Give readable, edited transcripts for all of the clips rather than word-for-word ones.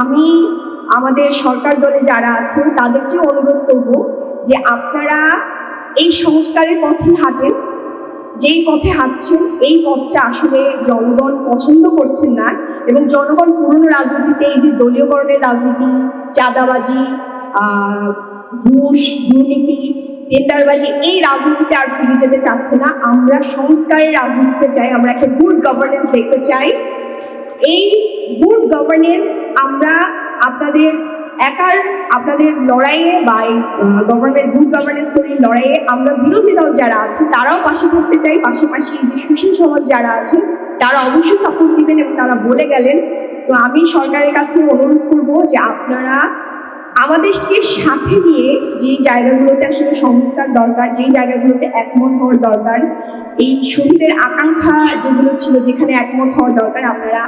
আমি আমাদের সরকার দলে যারা আছেন তাদেরকে অনুরোধ করব যে আপনারা এই সংস্কারের পথে হাঁটেন। যেই পথে হাঁটছেন এই পথটা আসলে জনগণ পছন্দ করছেন না, এবং জনগণ পুরনো রাজনীতিতে এই যে দলীয়করণের রাজনীতি, চাঁদাবাজি, ঘুষ, দুর্নীতি, টেন্ডারবাজি, এই রাজনীতিতে আর ফিরে যেতে চাচ্ছে না। আমরা সংস্কারের রাজনীতিতে চাই, আমরা একটা গুড গভর্নেন্স দেখতে চাই। এই গুড গভর্নেন্স আমরা আপনাদের লড়াইয়ে বা গভর্নমেন্ট গুড গভর্নেন্স তৈরির লড়াইয়ে আমরা বিরোধী দল যারা আছে তারাও পাশে থাকতে চাই। পাশাপাশি এই যে সুশীল সমাজ যারা আছে তারা অবশ্যই সাপোর্ট দিবেন, এবং তারা বলে গেলেন। তো আমি সরকারের কাছে অনুরোধ করব যে আপনারা আমাদেরকে সাথে নিয়ে যে জায়গাগুলোতে আসলে সংস্কার দরকার, যেই জায়গাগুলোতে একমত হওয়ার দরকার, এই শহীদের আকাঙ্ক্ষা যেগুলো ছিল যেখানে একমত হওয়ার দরকার, আপনারা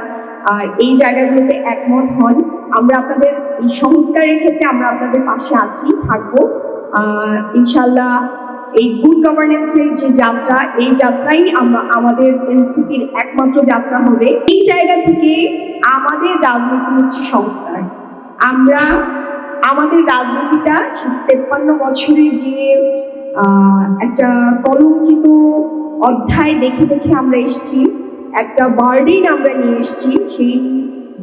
এই জায়গাগুলোতে একমত হন। আমরা আপনাদের এই সংস্কারের ক্ষেত্রে আমরা আপনাদের পাশে আছি, থাকবো ইনশাল্লাহ। এই গুড গভর্নেন্সের যে যাত্রা, এই যাত্রাই আমাদের এনসিপির একমাত্র যাত্রা হবে। এই জায়গা থেকে আমাদের রাজনীতি হচ্ছে সংস্কার। আমরা আমাদের রাজনীতিটা 53 বছরের যে একটা কলঙ্কিত অধ্যায় দেখে দেখে আমরা এসেছি, একটা বার্ডেন আমরা নিয়ে এসেছি। সেই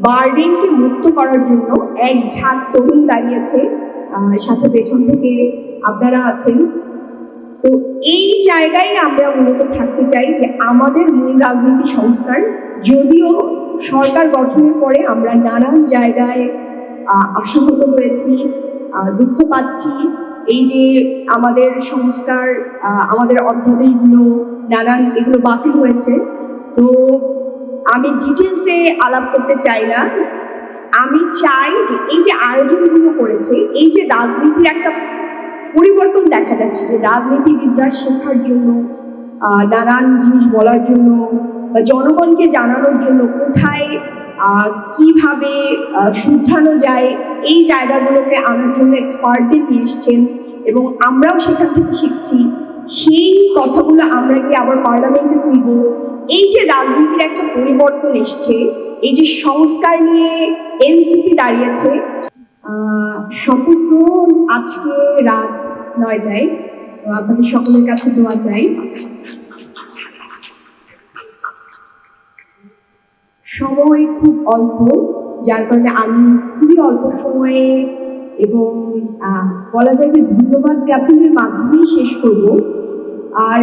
বার্ডেনকে মুক্ত করার জন্য এক ঝাঁক তরুণ দাঁড়িয়েছে, সাথে পেছন থেকে আপনারা আছেন। তো এই জায়গায় আমরা মূলত থাকতে চাই যে আমাদের মূল রাজনীতি সংস্কার। যদিও সরকার গঠনের পরে আমরা নানান জায়গায় আশাহত হয়েছি, দুঃখ পাচ্ছি। এই যে আমাদের সংস্কার, আমাদের অধ্যাদেশগুলো নানান এগুলো বাতিল হয়েছে। তো আমি ডিটেলসে আলাপ করতে চাই না। আমি চাই যে এই যে আয়োজনগুলো করেছে, এই যে রাজনীতির একটা পরিবর্তন দেখা যাচ্ছে, যে রাজনীতিবিদরা শেখার জন্য, নানান জিনিস বলার জন্য, বা জনগণকে জানানোর জন্য কোথায় কিভাবে শুধরানো যায়, এই জায়গাগুলোকে আনার জন্য এক্সপার্টদের নিয়ে এসছেন, এবং আমরাও সেখান থেকে শিখছি। সেই কথাগুলো আমরা কি আবার পার্লামেন্টে তুলব। এই যে রাজনীতির একটা পরিবর্তন এসছে, এই যে সংস্কার নিয়ে এনসিপি দাঁড়িয়েছে। শপথ গ্রহণ আজকে রাত 9টায়। তো আপনাদের সকলের কাছে দোয়া চাই। সময় খুব অল্প, যার কারণে আমি খুবই অল্প সময়ে এবং বলা যায় যে ধন্যবাদ জ্ঞাপনের মাধ্যমেই শেষ করব।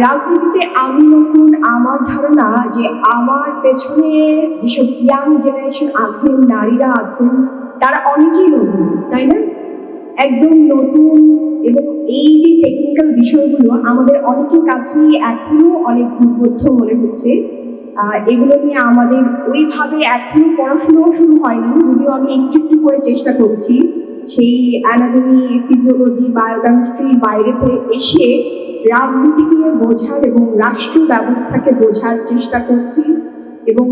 রাজনীতিতে আমি নতুন, আমার ধারণা যে আমার পেছনে যেসব ইয়াং জেনারেশন আছেন, নারীরা আছেন, তারা অনেকেই নতুন, তাই না? একদম নতুন। এবং এই যে টেকনিক্যাল বিষয়গুলো আমাদের অনেকের কাছেই এখনো অনেক দুর্বোধ্য মনে হচ্ছে। এগুলো নিয়ে আমাদের ওইভাবে এখনো পড়াশোনাও শুরু হয়নি, যদিও আমি একটু একটু করে চেষ্টা করছি। সেই অ্যানাটমি, ফিজিওলজি, বায়োকেমিস্ট্রির বাইরেতে এসে রাজনীতি নিয়ে বোঝার এবং রাষ্ট্র ব্যবস্থাকে বোঝার চেষ্টা করছি। এবং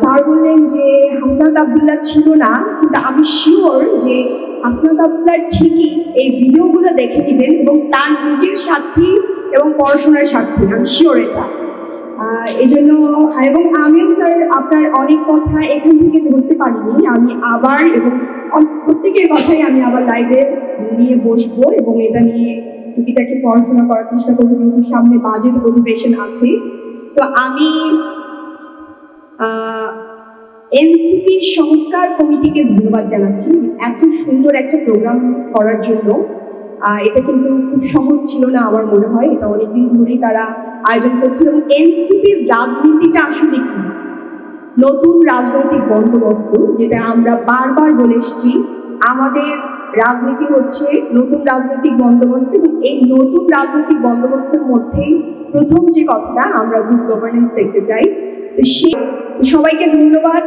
স্যার বললেন যে হাসনাত আবদুল্লাহ ছিল না, কিন্তু আমি শিওর যে হাসনাত আবদুল্লাহ ঠিকই এই ভিডিওগুলো দেখে দিবেন, এবং তার নিজের স্বার্থী এবং পড়াশোনার স্বার্থী, আমি শিওর এটা। এই জন্য, এবং আমিও স্যার আপনার অনেক কথা এখান থেকে ধরতে পারিনি। আমি আবার এবং প্রত্যেকের কথাই আমি আবার লাইভে নিয়ে বসবো এবং এটা নিয়ে টুকিটাকে পড়াশোনা করার চেষ্টা করবো, যেহেতু সামনে বাজেট অধিবেশন আছে। তো আমি এনসিপি সংস্কার কমিটিকে ধন্যবাদ জানাচ্ছি এত সুন্দর একটা প্রোগ্রাম করার জন্য। এটা কিন্তু খুব সহজ ছিল না আমার মনে হয়, এটা অনেকদিন ধরেই তারা আয়োজন করছিল। এবং এনসিপির রাজনীতিটা আসলে কি, নতুন রাজনৈতিক বন্দোবস্ত, যেটা আমরা বারবার বলে এসেছি। আমাদের রাজনীতি হচ্ছে নতুন রাজনৈতিক বন্দোবস্ত, এবং এই নতুন রাজনৈতিক বন্দোবস্তের মধ্যেই প্রথম যে কথাটা, আমরা গুড গভর্নেন্স দেখতে চাই। তো সবাইকে ধন্যবাদ।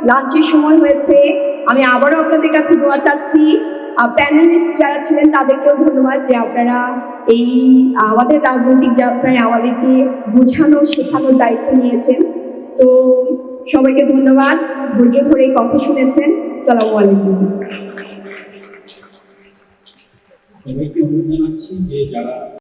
লাঞ্চের সময় হয়েছে, আমি আবারও আপনাদের কাছে দোয়া চাচ্ছি। প্যানেলিস্ট যারা ছিলেন তাদেরকেও ধন্যবাদ যে আপনারা এই আমাদের রাজনৈতিক যাত্রায় আমাদেরকে বোঝানো, শেখানোর দায়িত্ব নিয়েছেন। তো সবাইকে ধন্যবাদ, ধৈর্য ধরে কথা শুনেছেন। আসসালামু আলাইকুম। সবাইকে অনুরোধ জানাচ্ছি যে যারা